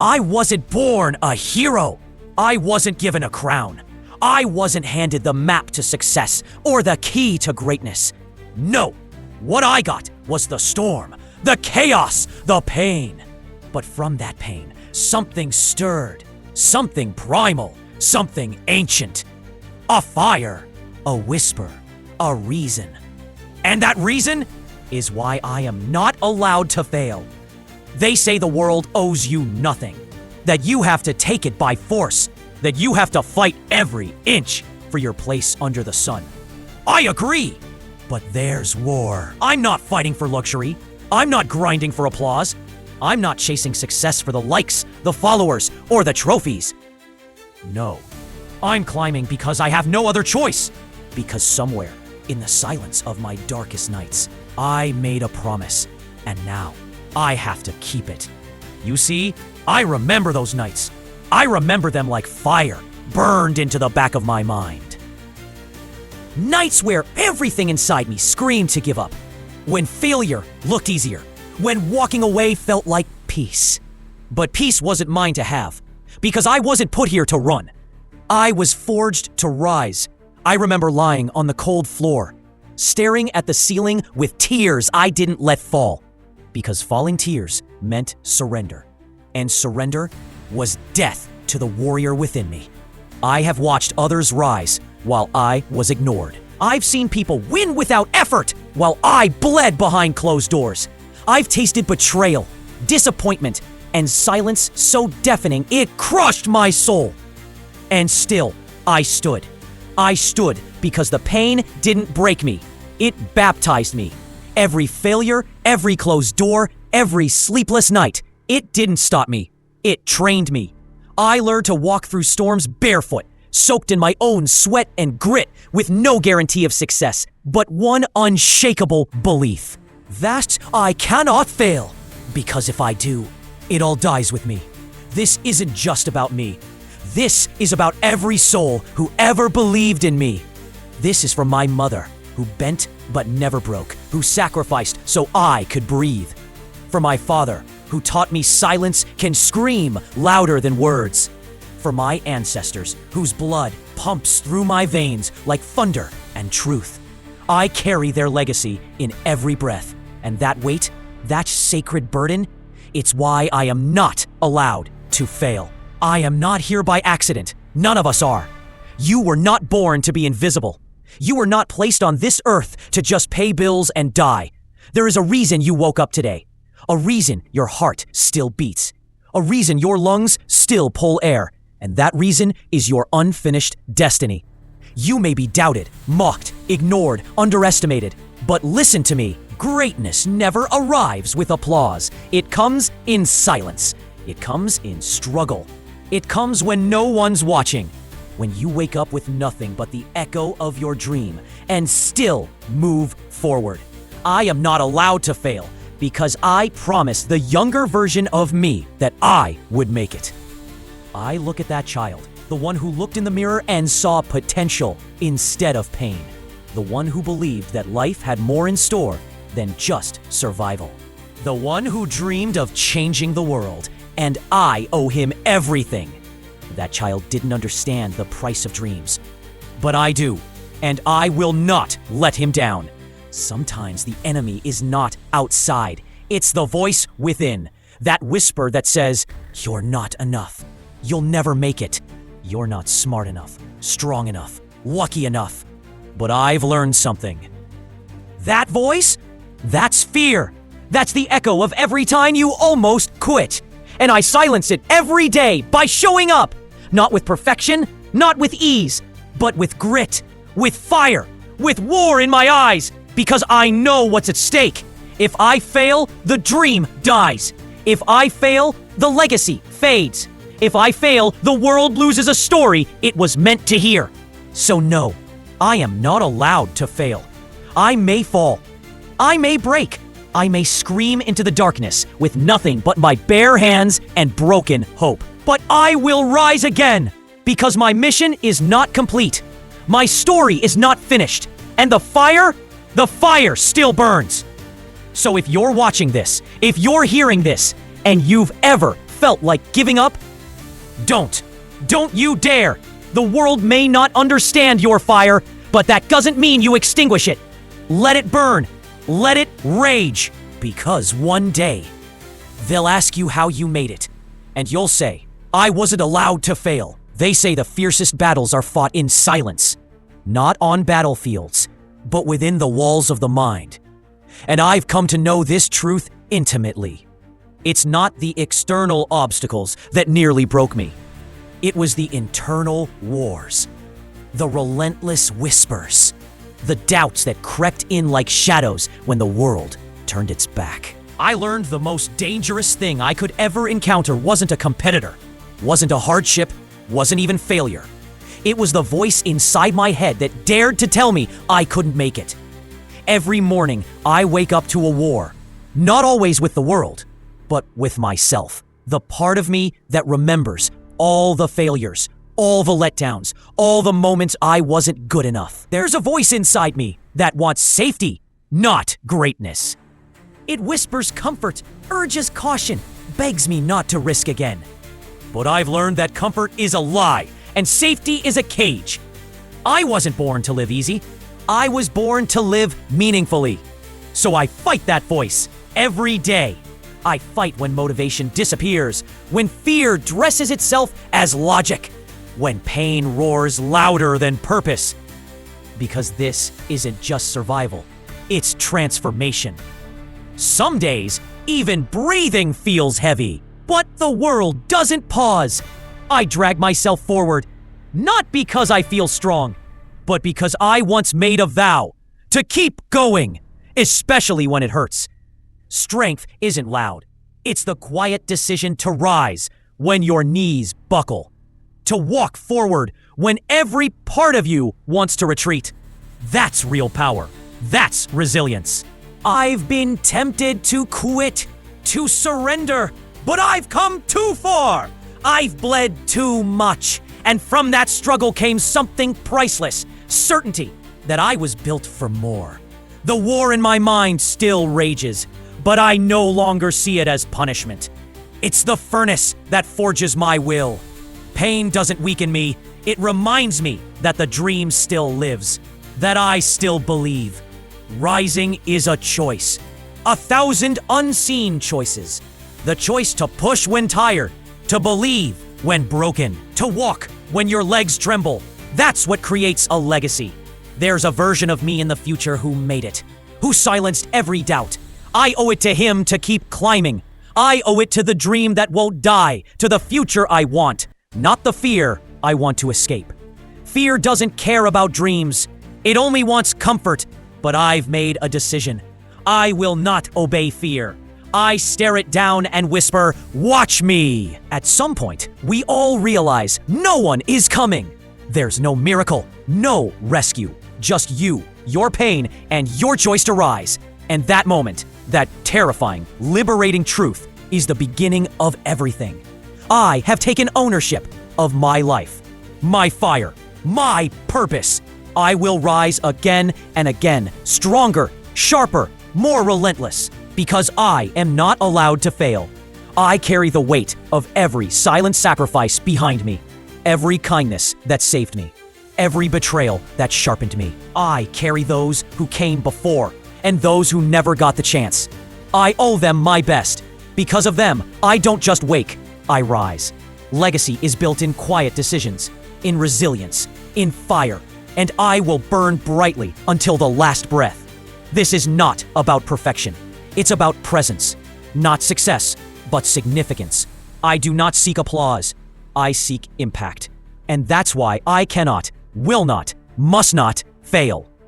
I wasn't born a hero. I wasn't given a crown. I wasn't handed the map to success or the key to greatness. No, what I got was the storm, the chaos, the pain. But from that pain, something stirred, something primal, something ancient. A fire, a whisper, a reason. And that reason is why I am not allowed to fail. They say the world owes you nothing, that you have to take it by force, that you have to fight every inch for your place under the sun. I agree, but there's war. I'm not fighting for luxury. I'm not grinding for applause. I'm not chasing success for the likes, the followers, or the trophies. No, I'm climbing because I have no other choice. Because somewhere in the silence of my darkest nights, I made a promise, and now I have to keep it. You see, I remember those nights. I remember them like fire burned into the back of my mind. Nights where everything inside me screamed to give up. When failure looked easier. When walking away felt like peace. But peace wasn't mine to have, because I wasn't put here to run. I was forged to rise. I remember lying on the cold floor, staring at the ceiling with tears I didn't let fall, because falling tears meant surrender. And surrender was death to the warrior within me. I have watched others rise while I was ignored. I've seen people win without effort while I bled behind closed doors. I've tasted betrayal, disappointment, and silence so deafening it crushed my soul. And still, I stood. I stood because the pain didn't break me. It baptized me. Every failure, every closed door, every sleepless night, it didn't stop me. It trained me. I learned to walk through storms barefoot, soaked in my own sweat and grit, with no guarantee of success, but one unshakable belief. That I cannot fail, because if I do, it all dies with me. This isn't just about me. This is about every soul who ever believed in me. This is from my mother, who bent but never broke, who sacrificed so I could breathe. For my father, who taught me silence can scream louder than words. For my ancestors, whose blood pumps through my veins like thunder and truth. I carry their legacy in every breath, and that weight, that sacred burden, it's why I am not allowed to fail. I am not here by accident. None of us are. You were not born to be invisible. You were not placed on this earth to just pay bills and die. There is a reason you woke up today. A reason your heart still beats. A reason your lungs still pull air. And that reason is your unfinished destiny. You may be doubted, mocked, ignored, underestimated. But listen to me. Greatness never arrives with applause. It comes in silence. It comes in struggle. It comes when no one's watching. When you wake up with nothing but the echo of your dream and still move forward. I am not allowed to fail because I promised the younger version of me that I would make it. I look at that child, the one who looked in the mirror and saw potential instead of pain. The one who believed that life had more in store than just survival. The one who dreamed of changing the world, and I owe him everything. That child didn't understand the price of dreams. But I do, and I will not let him down. Sometimes the enemy is not outside. It's the voice within. That whisper that says, "You're not enough. You'll never make it. You're not smart enough, strong enough, lucky enough." But I've learned something. That voice? That's fear. That's the echo of every time you almost quit. And I silence it every day by showing up. Not with perfection, not with ease, but with grit, with fire, with war in my eyes, because I know what's at stake. If I fail, the dream dies. If I fail, the legacy fades. If I fail, the world loses a story it was meant to hear. So no, I am not allowed to fail. I may fall. I may break. I may scream into the darkness with nothing but my bare hands and broken hope. But I will rise again, because my mission is not complete. My story is not finished, and the fire still burns. So if you're watching this, if you're hearing this, and you've ever felt like giving up? Don't. Don't you dare! The world may not understand your fire, but that doesn't mean you extinguish it. Let it burn. Let it rage. Because one day, they'll ask you how you made it. And you'll say, I wasn't allowed to fail. They say the fiercest battles are fought in silence. Not on battlefields, but within the walls of the mind. And I've come to know this truth intimately. It's not the external obstacles that nearly broke me. It was the internal wars, the relentless whispers, the doubts that crept in like shadows when the world turned its back. I learned the most dangerous thing I could ever encounter wasn't a competitor, wasn't a hardship, wasn't even failure. It was the voice inside my head that dared to tell me I couldn't make it. Every morning, I wake up to a war, not always with the world, but with myself, the part of me that remembers all the failures, all the letdowns, all the moments I wasn't good enough. There's a voice inside me that wants safety, not greatness. It whispers comfort, urges caution, begs me not to risk again. But I've learned that comfort is a lie, and safety is a cage. I wasn't born to live easy. I was born to live meaningfully. So I fight that voice every day. I fight when motivation disappears, when fear dresses itself as logic, when pain roars louder than purpose. Because this isn't just survival, it's transformation. Some days, even breathing feels heavy, but the world doesn't pause. I drag myself forward, not because I feel strong, but because I once made a vow to keep going, especially when it hurts. Strength isn't loud. It's the quiet decision to rise when your knees buckle, to walk forward when every part of you wants to retreat. That's real power. That's resilience. I've been tempted to quit, to surrender, but I've come too far. I've bled too much, and from that struggle came something priceless, certainty that I was built for more. The war in my mind still rages, but I no longer see it as punishment. It's the furnace that forges my will. Pain doesn't weaken me. It reminds me that the dream still lives, that I still believe. Rising is a choice, 1,000 unseen choices. The choice to push when tired, to believe when broken, to walk when your legs tremble. That's what creates a legacy. There's a version of me in the future who made it, who silenced every doubt. I owe it to him to keep climbing. I owe it to the dream that won't die, to the future I want, not the fear I want to escape. Fear doesn't care about dreams. It only wants comfort. But I've made a decision. I will not obey fear. I stare it down and whisper, "Watch me!" At some point, we all realize no one is coming. There's no miracle, no rescue, just you, your pain, and your choice to rise. And that moment, that terrifying, liberating truth, is the beginning of everything. I have taken ownership of my life, my fire, my purpose. I will rise again and again, stronger, sharper, more relentless, because I am not allowed to fail. I carry the weight of every silent sacrifice behind me, every kindness that saved me, every betrayal that sharpened me. I carry those who came before and those who never got the chance. I owe them my best. Because of them, I don't just wake, I rise. Legacy is built in quiet decisions, in resilience, in fire, and I will burn brightly until the last breath. This is not about perfection. It's about presence, not success, but significance. I do not seek applause. I seek impact. And that's why I cannot, will not, must not fail.